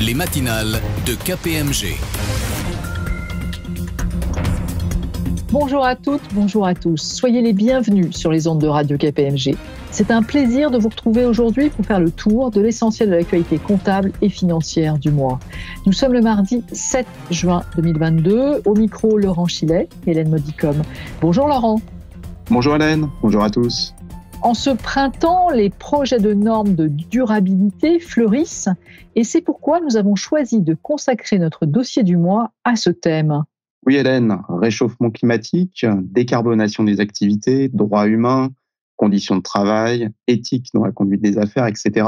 Les matinales de KPMG. Bonjour à toutes, bonjour à tous. Soyez les bienvenus sur les ondes de Radio KPMG. C'est un plaisir de vous retrouver aujourd'hui pour faire le tour de l'essentiel de l'actualité comptable et financière du mois. Nous sommes le mardi 7 juin 2022. Au micro, Laurent Chilet et Hélène Modicom. Bonjour Laurent. Bonjour Hélène, bonjour à tous. En ce printemps, les projets de normes de durabilité fleurissent et c'est pourquoi nous avons choisi de consacrer notre dossier du mois à ce thème. Oui Hélène, réchauffement climatique, décarbonation des activités, droits humains, conditions de travail, éthique dans la conduite des affaires, etc.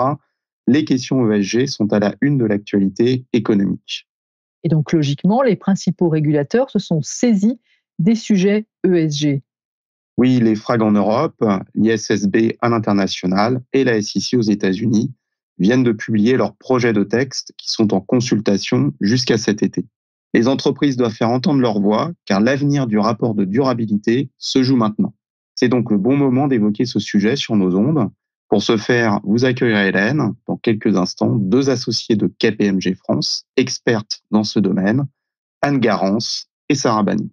Les questions ESG sont à la une de l'actualité économique. Et donc logiquement, les principaux régulateurs se sont saisis des sujets ESG. Oui, les FRAG en Europe, l'ISSB à l'international et la SEC aux États-Unis viennent de publier leurs projets de texte qui sont en consultation jusqu'à cet été. Les entreprises doivent faire entendre leur voix car l'avenir du rapport de durabilité se joue maintenant. C'est donc le bon moment d'évoquer ce sujet sur nos ondes. Pour ce faire, vous accueillerez Hélène, dans quelques instants, deux associés de KPMG France, expertes dans ce domaine, Anne Garance et Sarah Bagnon.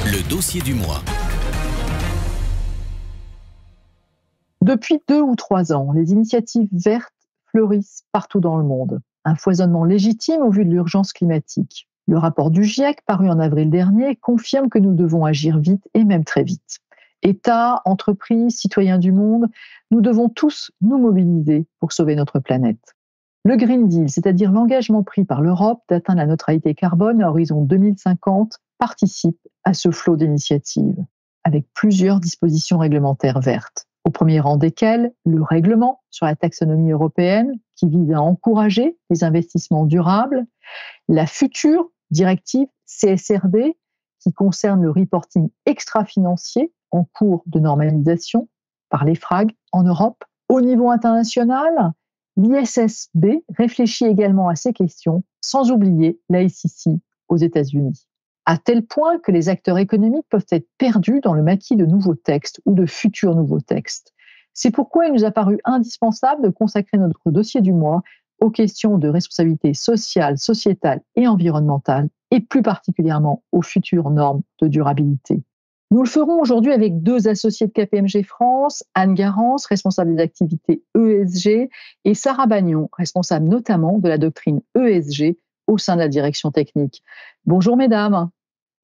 Le dossier du mois. Depuis 2 ou 3 ans, les initiatives vertes fleurissent partout dans le monde. Un foisonnement légitime au vu de l'urgence climatique. Le rapport du GIEC, paru en avril dernier, confirme que nous devons agir vite et même très vite. États, entreprises, citoyens du monde, nous devons tous nous mobiliser pour sauver notre planète. Le Green Deal, c'est-à-dire l'engagement pris par l'Europe d'atteindre la neutralité carbone à horizon 2050, participe à ce flot d'initiatives, avec plusieurs dispositions réglementaires vertes. Au premier rang desquelles, le règlement sur la taxonomie européenne qui vise à encourager les investissements durables, la future directive CSRD qui concerne le reporting extra-financier en cours de normalisation par les FRAG en Europe. Au niveau international, l'ISSB réfléchit également à ces questions, sans oublier la SEC aux États-Unis. À tel point que les acteurs économiques peuvent être perdus dans le maquis de nouveaux textes ou de futurs nouveaux textes. C'est pourquoi il nous a paru indispensable de consacrer notre dossier du mois aux questions de responsabilité sociale, sociétale et environnementale, et plus particulièrement aux futures normes de durabilité. Nous le ferons aujourd'hui avec deux associés de KPMG France, Anne Garance, responsable des activités ESG, et Sarah Bagnon, responsable notamment de la doctrine ESG au sein de la direction technique. Bonjour mesdames.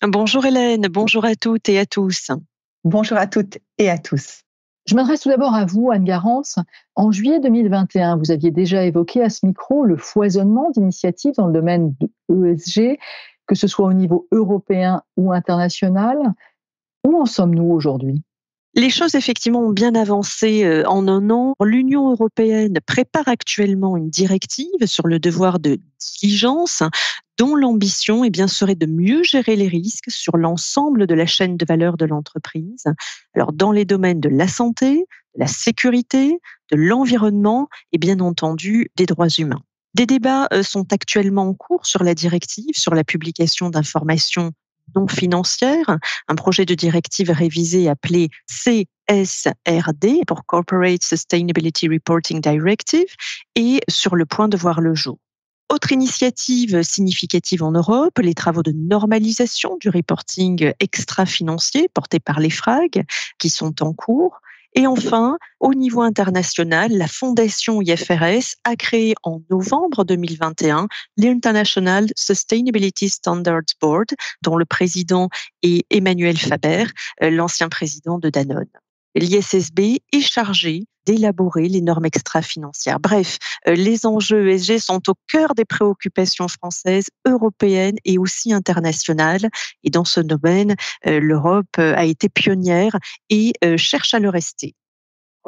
Bonjour Hélène, bonjour à toutes et à tous. Bonjour à toutes et à tous. Je m'adresse tout d'abord à vous, Anne Garance. En juillet 2021, vous aviez déjà évoqué à ce micro le foisonnement d'initiatives dans le domaine de ESG, que ce soit au niveau européen ou international. Où en sommes-nous aujourd'hui ? Les choses effectivement ont bien avancé en un an. L'Union européenne prépare actuellement une directive sur le devoir de diligence dont l'ambition serait de mieux gérer les risques sur l'ensemble de la chaîne de valeur de l'entreprise. Alors dans les domaines de la santé, de la sécurité, de l'environnement et bien entendu des droits humains. Des débats sont actuellement en cours sur la directive, sur la publication d'informations non financières, un projet de directive révisé appelé CSRD pour Corporate Sustainability Reporting Directive est sur le point de voir le jour. Autre initiative significative en Europe, les travaux de normalisation du reporting extra-financier portés par les FRAG qui sont en cours. Et enfin, au niveau international, la fondation IFRS a créé en novembre 2021 l'International Sustainability Standards Board, dont le président est Emmanuel Faber, l'ancien président de Danone. L'ISSB est chargé d'élaborer les normes extra-financières. Bref, les enjeux ESG sont au cœur des préoccupations françaises, européennes et aussi internationales. Et dans ce domaine, l'Europe a été pionnière et cherche à le rester.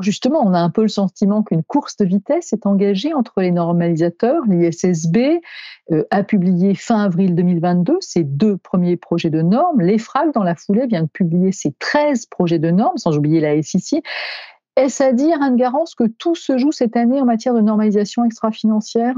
Justement, on a un peu le sentiment qu'une course de vitesse est engagée entre les normalisateurs. L'ISSB a publié fin avril 2022 ses 2 premiers projets de normes. L'EFRAG, dans la foulée, vient de publier ses 13 projets de normes, sans oublier la SEC. Est-ce à dire, Anne Garance, que tout se joue cette année en matière de normalisation extra-financière ?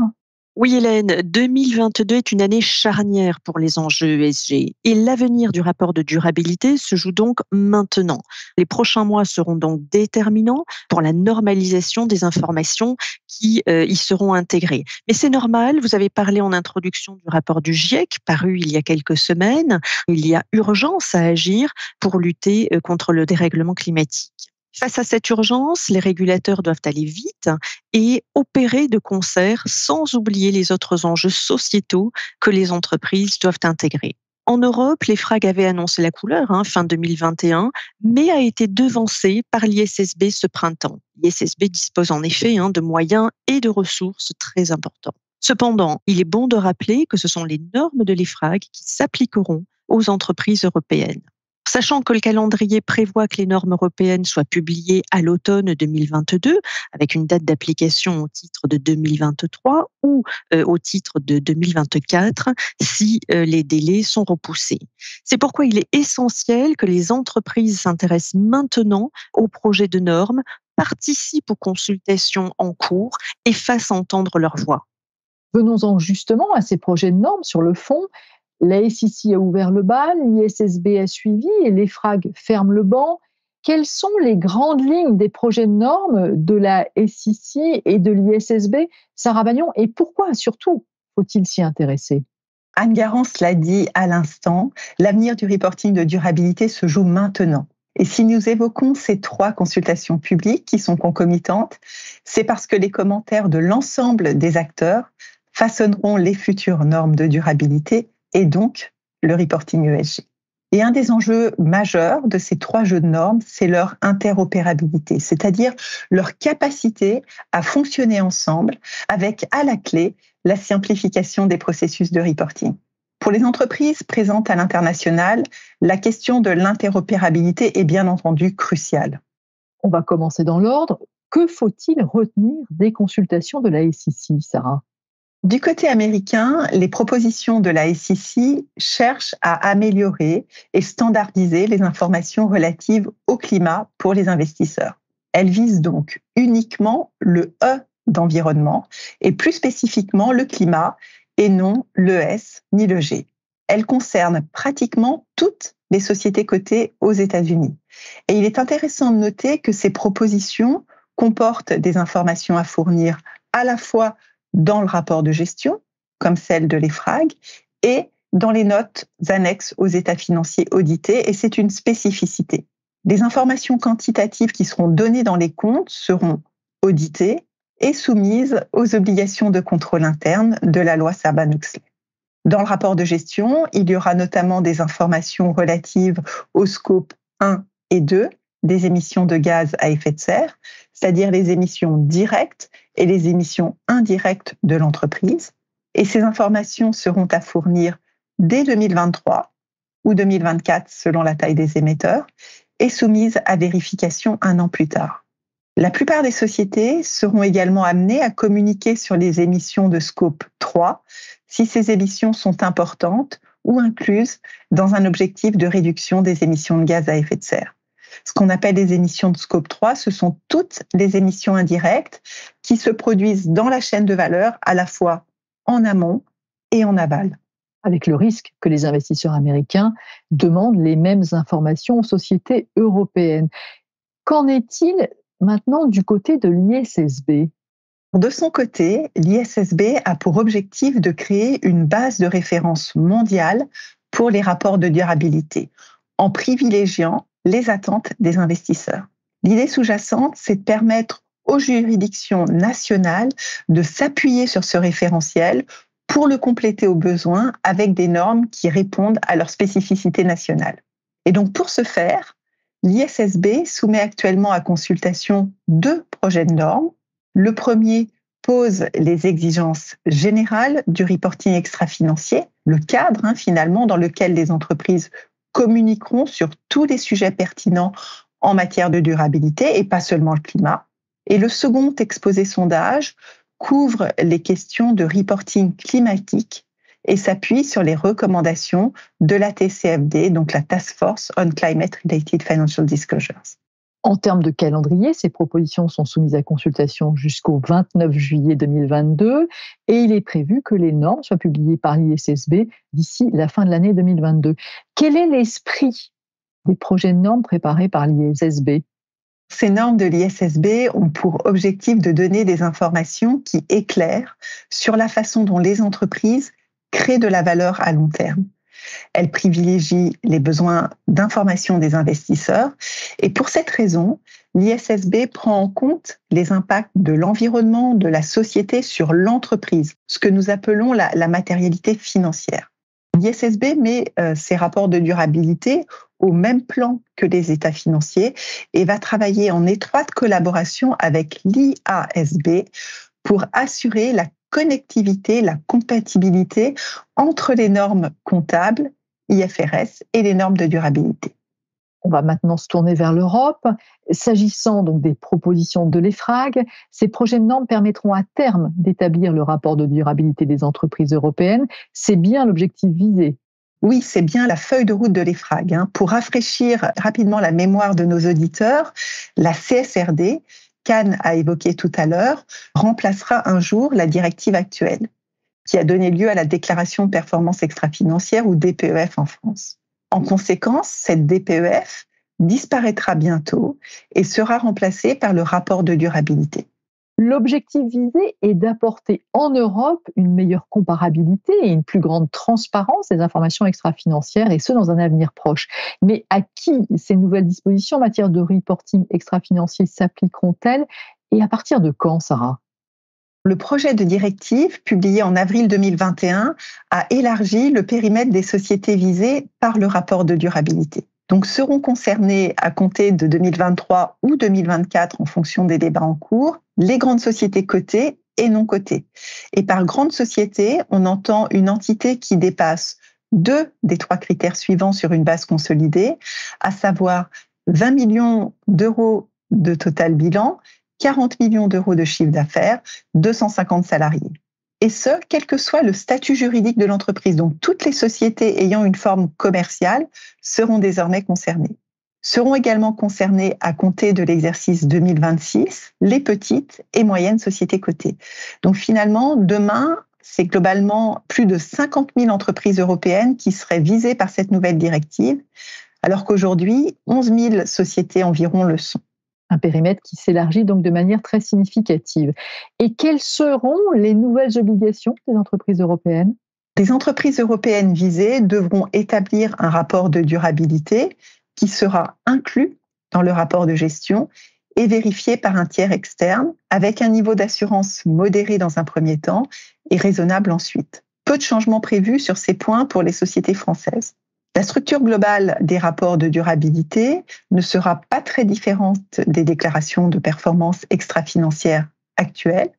Oui, Hélène, 2022 est une année charnière pour les enjeux ESG et l'avenir du rapport de durabilité se joue donc maintenant. Les prochains mois seront donc déterminants pour la normalisation des informations qui y seront intégrées. Mais c'est normal, vous avez parlé en introduction du rapport du GIEC paru il y a quelques semaines. Il y a urgence à agir pour lutter contre le dérèglement climatique. Face à cette urgence, les régulateurs doivent aller vite et opérer de concert sans oublier les autres enjeux sociétaux que les entreprises doivent intégrer. En Europe, l'EFRAG avait annoncé la couleur fin 2021, mais a été devancé par l'ISSB ce printemps. L'ISSB dispose en effet de moyens et de ressources très importants. Cependant, il est bon de rappeler que ce sont les normes de l'EFRAG qui s'appliqueront aux entreprises européennes. Sachant que le calendrier prévoit que les normes européennes soient publiées à l'automne 2022, avec une date d'application au titre de 2023 ou au titre de 2024, si les délais sont repoussés. C'est pourquoi il est essentiel que les entreprises s'intéressent maintenant aux projets de normes, participent aux consultations en cours et fassent entendre leur voix. Venons-en justement à ces projets de normes sur le fond. La SEC a ouvert le bal, l'ISSB a suivi et l'EFRAG ferme le banc. Quelles sont les grandes lignes des projets de normes de la SEC et de l'ISSB, Sarah Bagnon, et pourquoi surtout faut-il s'y intéresser? Anne Garance l'a dit à l'instant, l'avenir du reporting de durabilité se joue maintenant. Et si nous évoquons ces 3 consultations publiques qui sont concomitantes, c'est parce que les commentaires de l'ensemble des acteurs façonneront les futures normes de durabilité et donc le reporting ESG. Et un des enjeux majeurs de ces 3 jeux de normes, c'est leur interopérabilité, c'est-à-dire leur capacité à fonctionner ensemble avec à la clé la simplification des processus de reporting. Pour les entreprises présentes à l'international, la question de l'interopérabilité est bien entendu cruciale. On va commencer dans l'ordre. Que faut-il retenir des consultations de la SEC, Sarah? Du côté américain, les propositions de la SEC cherchent à améliorer et standardiser les informations relatives au climat pour les investisseurs. Elles visent donc uniquement le E d'environnement et plus spécifiquement le climat et non le S ni le G. Elles concernent pratiquement toutes les sociétés cotées aux États-Unis. Et il est intéressant de noter que ces propositions comportent des informations à fournir à la fois dans le rapport de gestion, comme celle de l'EFRAG, et dans les notes annexes aux états financiers audités, et c'est une spécificité. Les informations quantitatives qui seront données dans les comptes seront auditées et soumises aux obligations de contrôle interne de la loi Sarbanes-Oxley. Dans le rapport de gestion, il y aura notamment des informations relatives au scope 1 et 2 des émissions de gaz à effet de serre, c'est-à-dire les émissions directes et les émissions indirectes de l'entreprise. Et ces informations seront à fournir dès 2023 ou 2024 selon la taille des émetteurs et soumises à vérification 1 an plus tard. La plupart des sociétés seront également amenées à communiquer sur les émissions de scope 3 si ces émissions sont importantes ou incluses dans un objectif de réduction des émissions de gaz à effet de serre. Ce qu'on appelle les émissions de scope 3, ce sont toutes les émissions indirectes qui se produisent dans la chaîne de valeur, à la fois en amont et en aval. Avec le risque que les investisseurs américains demandent les mêmes informations aux sociétés européennes. Qu'en est-il maintenant du côté de l'ISSB? De son côté, l'ISSB a pour objectif de créer une base de référence mondiale pour les rapports de durabilité, en privilégiant les attentes des investisseurs. L'idée sous-jacente, c'est de permettre aux juridictions nationales de s'appuyer sur ce référentiel pour le compléter au besoin avec des normes qui répondent à leurs spécificités nationales. Et donc pour ce faire, l'ISSB soumet actuellement à consultation 2 projets de normes. Le premier pose les exigences générales du reporting extra-financier, le cadre finalement dans lequel les entreprises communiqueront sur tous les sujets pertinents en matière de durabilité et pas seulement le climat. Et le second exposé sondage couvre les questions de reporting climatique et s'appuie sur les recommandations de la TCFD, donc la Task Force on Climate-Related Financial Disclosures. En termes de calendrier, ces propositions sont soumises à consultation jusqu'au 29 juillet 2022 et il est prévu que les normes soient publiées par l'ISSB d'ici la fin de l'année 2022. Quel est l'esprit des projets de normes préparés par l'ISSB ? Ces normes de l'ISSB ont pour objectif de donner des informations qui éclairent sur la façon dont les entreprises créent de la valeur à long terme. Elles privilégient les besoins d'information des investisseurs et pour cette raison, l'ISSB prend en compte les impacts de l'environnement, de la société sur l'entreprise, ce que nous appelons la matérialité financière. L'ISSB met ses rapports de durabilité au même plan que les états financiers et va travailler en étroite collaboration avec l'IASB pour assurer la connectivité, la compatibilité entre les normes comptables, IFRS, et les normes de durabilité. On va maintenant se tourner vers l'Europe. S'agissant donc des propositions de l'EFRAG, ces projets de normes permettront à terme d'établir le rapport de durabilité des entreprises européennes. C'est bien l'objectif visé. Oui, c'est bien la feuille de route de l'EFRAG. Pour rafraîchir rapidement la mémoire de nos auditeurs, la CSRD, qu'Anne a évoqué tout à l'heure, remplacera un jour la directive actuelle, qui a donné lieu à la déclaration de performance extra-financière ou DPEF en France. En conséquence, cette DPEF disparaîtra bientôt et sera remplacée par le rapport de durabilité. L'objectif visé est d'apporter en Europe une meilleure comparabilité et une plus grande transparence des informations extra-financières, et ce, dans un avenir proche. Mais à qui ces nouvelles dispositions en matière de reporting extra-financier s'appliqueront-elles et à partir de quand, Sarah ? Le projet de directive, publié en avril 2021, a élargi le périmètre des sociétés visées par le rapport de durabilité. Donc, seront concernées à compter de 2023 ou 2024, en fonction des débats en cours, les grandes sociétés cotées et non cotées. Et par grande société, on entend une entité qui dépasse 2 des 3 critères suivants sur une base consolidée, à savoir 20 millions d'euros de total bilan, 40 millions d'euros de chiffre d'affaires, 250 salariés. Et ce, quel que soit le statut juridique de l'entreprise. Donc, toutes les sociétés ayant une forme commerciale seront désormais concernées. Seront également concernées, à compter de l'exercice 2026, les petites et moyennes sociétés cotées. Donc, finalement, demain, c'est globalement plus de 50 000 entreprises européennes qui seraient visées par cette nouvelle directive, alors qu'aujourd'hui, 11 000 sociétés environ le sont. Un périmètre qui s'élargit donc de manière très significative. Et quelles seront les nouvelles obligations des entreprises européennes ? Les entreprises européennes visées devront établir un rapport de durabilité qui sera inclus dans le rapport de gestion et vérifié par un tiers externe, avec un niveau d'assurance modéré dans un premier temps et raisonnable ensuite. Peu de changements prévus sur ces points pour les sociétés françaises. La structure globale des rapports de durabilité ne sera pas très différente des déclarations de performance extra-financière actuelles.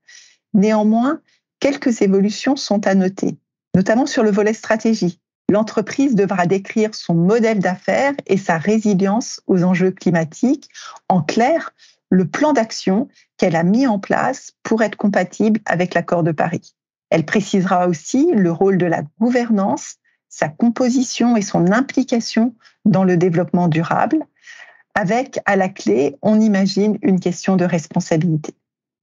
Néanmoins, quelques évolutions sont à noter, notamment sur le volet stratégie. L'entreprise devra décrire son modèle d'affaires et sa résilience aux enjeux climatiques. En clair, le plan d'action qu'elle a mis en place pour être compatible avec l'accord de Paris. Elle précisera aussi le rôle de la gouvernance, sa composition et son implication dans le développement durable, avec, à la clé, on imagine une question de responsabilité.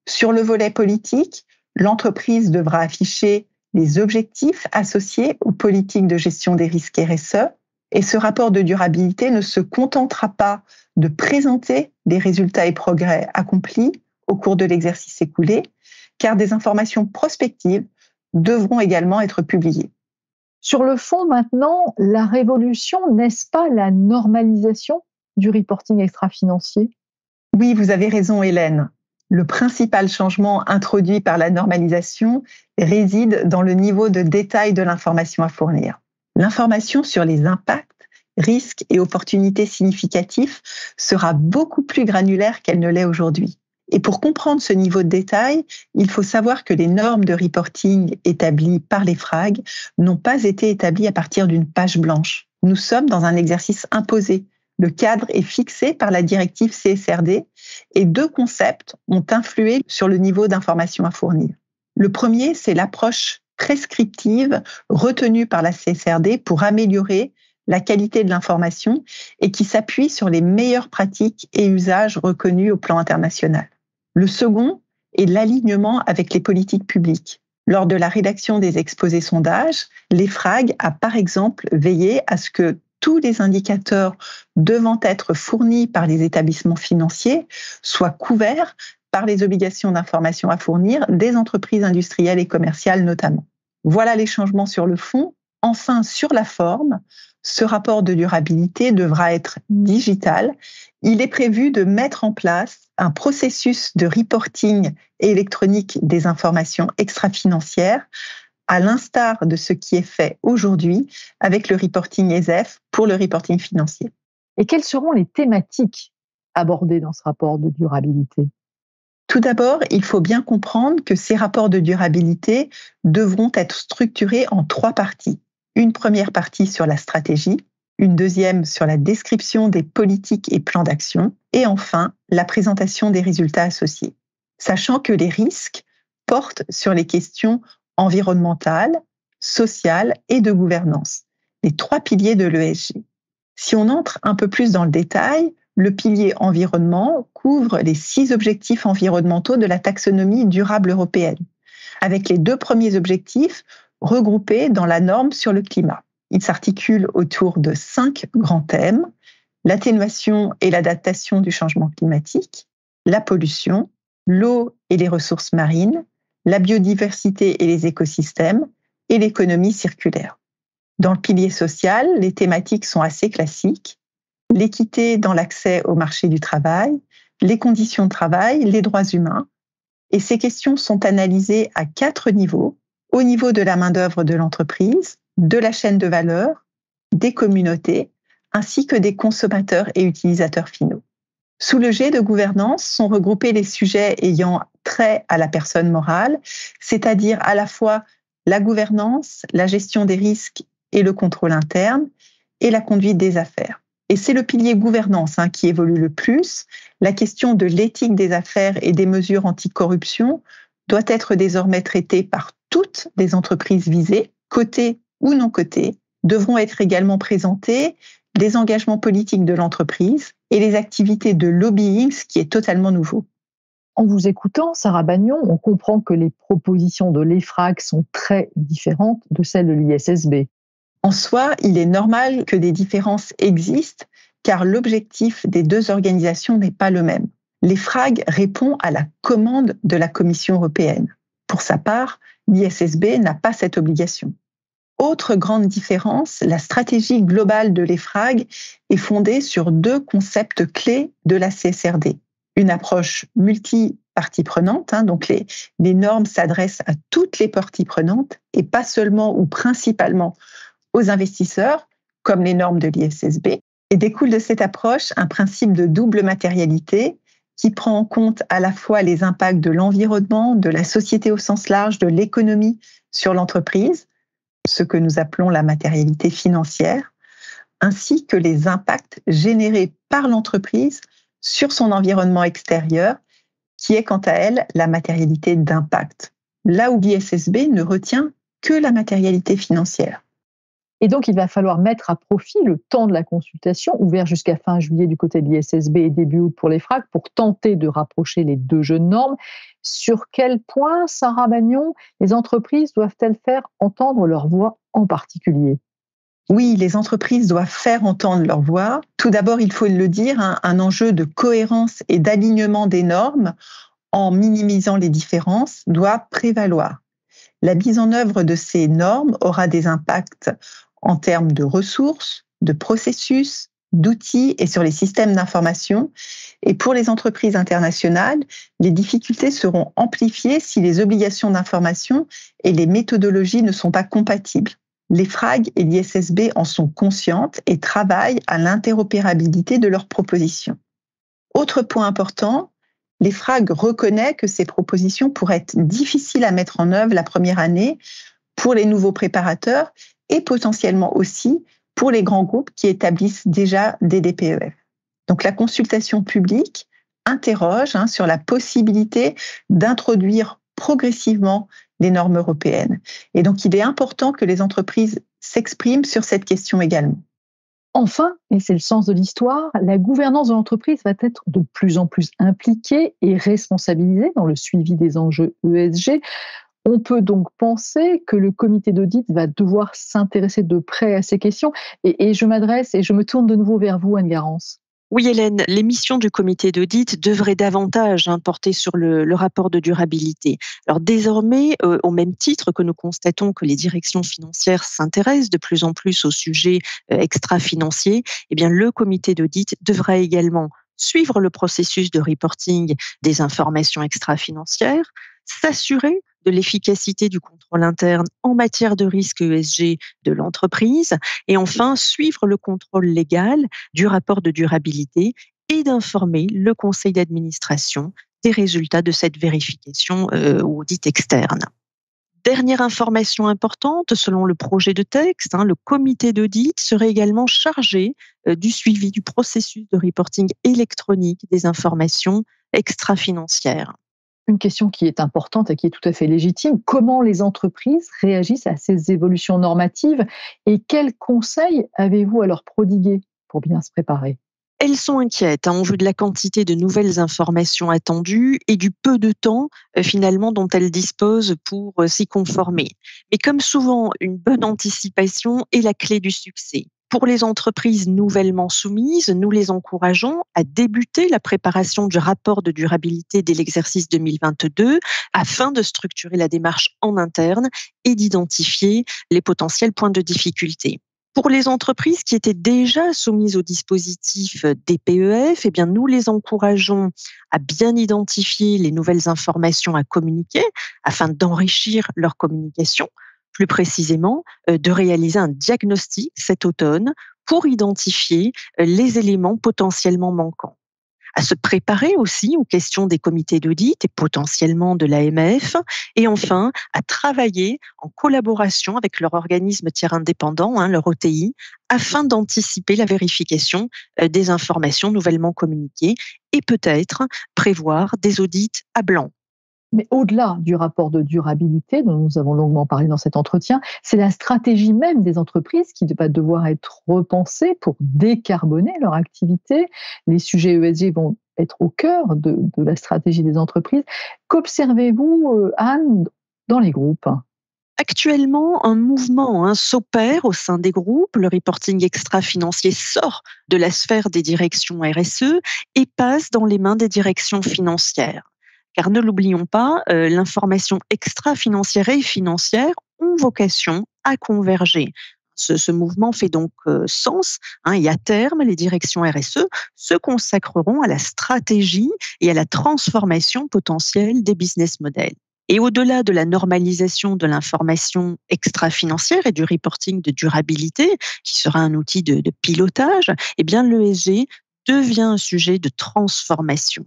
Sur le volet politique, l'entreprise devra afficher les objectifs associés aux politiques de gestion des risques RSE, et ce rapport de durabilité ne se contentera pas de présenter les résultats et progrès accomplis au cours de l'exercice écoulé, car des informations prospectives devront également être publiées. Sur le fond, maintenant, la révolution, n'est-ce pas la normalisation du reporting extra-financier ? Oui, vous avez raison, Hélène. Le principal changement introduit par la normalisation réside dans le niveau de détail de l'information à fournir. L'information sur les impacts, risques et opportunités significatifs sera beaucoup plus granulaire qu'elle ne l'est aujourd'hui. Et pour comprendre ce niveau de détail, il faut savoir que les normes de reporting établies par l'EFRAG n'ont pas été établies à partir d'une page blanche. Nous sommes dans un exercice imposé. Le cadre est fixé par la directive CSRD et 2 concepts ont influé sur le niveau d'information à fournir. Le premier, c'est l'approche prescriptive retenue par la CSRD pour améliorer la qualité de l'information et qui s'appuie sur les meilleures pratiques et usages reconnus au plan international. Le second est l'alignement avec les politiques publiques. Lors de la rédaction des exposés sondages, l'EFRAG a par exemple veillé à ce que tous les indicateurs devant être fournis par les établissements financiers soient couverts par les obligations d'information à fournir des entreprises industrielles et commerciales notamment. Voilà les changements sur le fond. Enfin, sur la forme, ce rapport de durabilité devra être digital. Il est prévu de mettre en place un processus de reporting électronique des informations extra-financières, à l'instar de ce qui est fait aujourd'hui avec le reporting ESEF pour le reporting financier. Et quelles seront les thématiques abordées dans ce rapport de durabilité ? Tout d'abord, il faut bien comprendre que ces rapports de durabilité devront être structurés en 3 parties. Une première partie sur la stratégie, une deuxième sur la description des politiques et plans d'action, et enfin la présentation des résultats associés. Sachant que les risques portent sur les questions environnementales, sociales et de gouvernance, les 3 piliers de l'ESG. Si on entre un peu plus dans le détail, le pilier environnement couvre les 6 objectifs environnementaux de la taxonomie durable européenne, avec les 2 premiers objectifs regroupés dans la norme sur le climat. Il s'articule autour de 5 grands thèmes: l'atténuation et l'adaptation du changement climatique, la pollution, l'eau et les ressources marines, la biodiversité et les écosystèmes, et l'économie circulaire. Dans le pilier social, les thématiques sont assez classiques: l'équité dans l'accès au marché du travail, les conditions de travail, les droits humains. Et ces questions sont analysées à 4 niveaux: au niveau de la main-d'œuvre de l'entreprise, de la chaîne de valeur, des communautés, ainsi que des consommateurs et utilisateurs finaux. Sous le G de gouvernance sont regroupés les sujets ayant trait à la personne morale, c'est-à-dire à la fois la gouvernance, la gestion des risques et le contrôle interne, et la conduite des affaires. Et c'est le pilier gouvernance qui évolue le plus. La question de l'éthique des affaires et des mesures anticorruption doit être désormais traitée par toutes les entreprises visées, cotées ou non cotées. Devront être également présentés les engagements politiques de l'entreprise et les activités de lobbying, ce qui est totalement nouveau. En vous écoutant, Sarah Bagnon, on comprend que les propositions de l'EFRAG sont très différentes de celles de l'ISSB. En soi, il est normal que des différences existent, car l'objectif des 2 organisations n'est pas le même. L'EFRAG répond à la commande de la Commission européenne. Pour sa part, l'ISSB n'a pas cette obligation. Autre grande différence, la stratégie globale de l'EFRAG est fondée sur 2 concepts clés de la CSRD. Une approche multi-parties prenantes, donc les normes s'adressent à toutes les parties prenantes et pas seulement ou principalement aux investisseurs, comme les normes de l'ISSB. Et découle de cette approche un principe de double matérialité qui prend en compte à la fois les impacts de l'environnement, de la société au sens large, de l'économie sur l'entreprise, ce que nous appelons la matérialité financière, ainsi que les impacts générés par l'entreprise sur son environnement extérieur, qui est quant à elle la matérialité d'impact, là où l'ISSB ne retient que la matérialité financière. Et donc, il va falloir mettre à profit le temps de la consultation, ouvert jusqu'à fin juillet du côté de l'ISSB et début août pour l'EFRAG, pour tenter de rapprocher les 2 jeunes normes. Sur quel point, Sarah Bagnon, les entreprises doivent-elles faire entendre leur voix en particulier ? Oui, les entreprises doivent faire entendre leur voix. Tout d'abord, il faut le dire, un enjeu de cohérence et d'alignement des normes en minimisant les différences doit prévaloir. La mise en œuvre de ces normes aura des impacts en termes de ressources, de processus, d'outils et sur les systèmes d'information. Et pour les entreprises internationales, les difficultés seront amplifiées si les obligations d'information et les méthodologies ne sont pas compatibles. L'EFRAG et l'ISSB en sont conscientes et travaillent à l'interopérabilité de leurs propositions. Autre point important, l'EFRAG reconnaît que ces propositions pourraient être difficiles à mettre en œuvre la première année pour les nouveaux préparateurs et potentiellement aussi pour les grands groupes qui établissent déjà des DPEF. Donc la consultation publique interroge sur la possibilité d'introduire progressivement les normes européennes. Et donc il est important que les entreprises s'expriment sur cette question également. Enfin, et c'est le sens de l'histoire, la gouvernance de l'entreprise va être de plus en plus impliquée et responsabilisée dans le suivi des enjeux ESG. On peut donc penser que le comité d'audit va devoir s'intéresser de près à ces questions. Et je m'adresse et je me tourne de nouveau vers vous, Anne Garance. Oui, Hélène, les missions du comité d'audit devraient davantage porter sur le rapport de durabilité. Alors désormais, au même titre que nous constatons que les directions financières s'intéressent de plus en plus aux sujets extra-financiers, eh bien le comité d'audit devra également suivre le processus de reporting des informations extra-financières, s'assurer de l'efficacité du contrôle interne en matière de risque ESG de l'entreprise et enfin suivre le contrôle légal du rapport de durabilité et d'informer le conseil d'administration des résultats de cette vérification ou audit externe. Dernière information importante, selon le projet de texte, le comité d'audit serait également chargé du suivi du processus de reporting électronique des informations extra-financières. Une question qui est importante et qui est tout à fait légitime. Comment les entreprises réagissent à ces évolutions normatives et quels conseils avez-vous à leur prodiguer pour bien se préparer? Elles sont inquiètes en vue de la quantité de nouvelles informations attendues et du peu de temps finalement dont elles disposent pour s'y conformer. Mais comme souvent, une bonne anticipation est la clé du succès. Pour les entreprises nouvellement soumises, nous les encourageons à débuter la préparation du rapport de durabilité dès l'exercice 2022 afin de structurer la démarche en interne et d'identifier les potentiels points de difficulté. Pour les entreprises qui étaient déjà soumises au dispositif DPEF, eh bien, nous les encourageons à bien identifier les nouvelles informations à communiquer afin d'enrichir leur communication. Plus précisément, de réaliser un diagnostic cet automne pour identifier les éléments potentiellement manquants. À se préparer aussi aux questions des comités d'audit et potentiellement de l'AMF, et enfin à travailler en collaboration avec leur organisme tiers indépendant, leur OTI, afin d'anticiper la vérification des informations nouvellement communiquées et peut-être prévoir des audits à blanc. Mais au-delà du rapport de durabilité dont nous avons longuement parlé dans cet entretien, c'est la stratégie même des entreprises qui va devoir être repensée pour décarboner leur activité. Les sujets ESG vont être au cœur de la stratégie des entreprises. Qu'observez-vous, Anne, dans les groupes? Actuellement, un mouvement s'opère au sein des groupes. Le reporting extra-financier sort de la sphère des directions RSE et passe dans les mains des directions financières. Car ne l'oublions pas, l'information extra-financière et financière ont vocation à converger. Ce mouvement fait donc sens et à terme, les directions RSE se consacreront à la stratégie et à la transformation potentielle des business models. Et au-delà de la normalisation de l'information extra-financière et du reporting de durabilité, qui sera un outil de pilotage, eh bien l'ESG devient un sujet de transformation.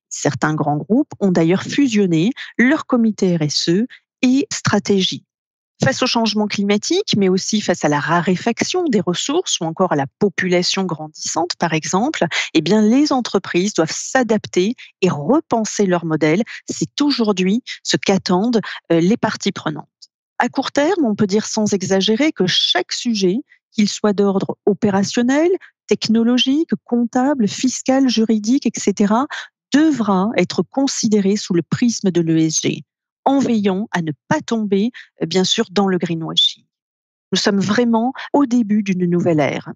Certains grands groupes ont d'ailleurs fusionné leur comité RSE et stratégie. Face au changement climatique, mais aussi face à la raréfaction des ressources ou encore à la population grandissante, par exemple, eh bien, les entreprises doivent s'adapter et repenser leur modèle. C'est aujourd'hui ce qu'attendent les parties prenantes. À court terme, on peut dire sans exagérer que chaque sujet, qu'il soit d'ordre opérationnel, technologique, comptable, fiscal, juridique, etc., devra être considéré sous le prisme de l'ESG, en veillant à ne pas tomber, bien sûr, dans le greenwashing. Nous sommes vraiment au début d'une nouvelle ère.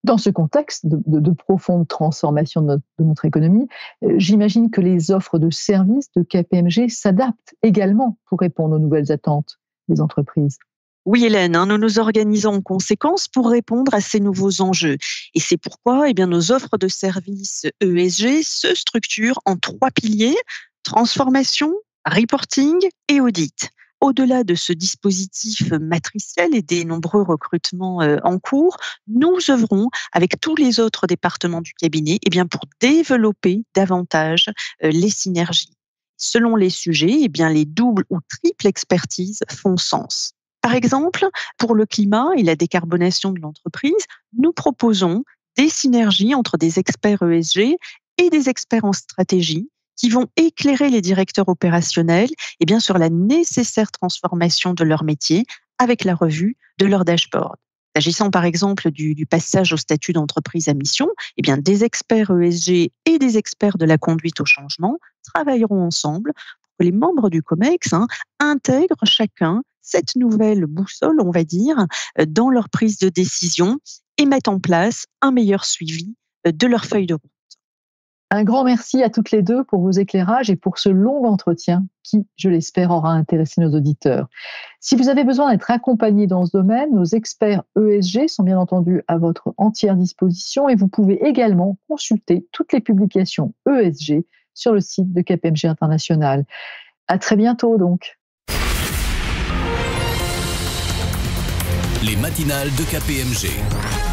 Dans ce contexte de profonde transformation de notre économie, j'imagine que les offres de services de KPMG s'adaptent également pour répondre aux nouvelles attentes des entreprises. Oui, Hélène, nous nous organisons en conséquence pour répondre à ces nouveaux enjeux. Et c'est pourquoi nos offres de services ESG se structurent en 3 piliers: transformation, reporting et audit. Au-delà de ce dispositif matriciel et des nombreux recrutements en cours, nous œuvrons avec tous les autres départements du cabinet pour développer davantage les synergies. Selon les sujets, les doubles ou triples expertises font sens. Par exemple, pour le climat et la décarbonation de l'entreprise, nous proposons des synergies entre des experts ESG et des experts en stratégie qui vont éclairer les directeurs opérationnels sur la nécessaire transformation de leur métier avec la revue de leur dashboard. S'agissant par exemple du passage au statut d'entreprise à mission, eh bien, des experts ESG et des experts de la conduite au changement travailleront ensemble pour que les membres du COMEX intègrent chacun cette nouvelle boussole, on va dire, dans leur prise de décision et mettent en place un meilleur suivi de leur feuille de route. Un grand merci à toutes les deux pour vos éclairages et pour ce long entretien qui, je l'espère, aura intéressé nos auditeurs. Si vous avez besoin d'être accompagné dans ce domaine, nos experts ESG sont bien entendu à votre entière disposition et vous pouvez également consulter toutes les publications ESG sur le site de KPMG International. À très bientôt donc. Les matinales de KPMG.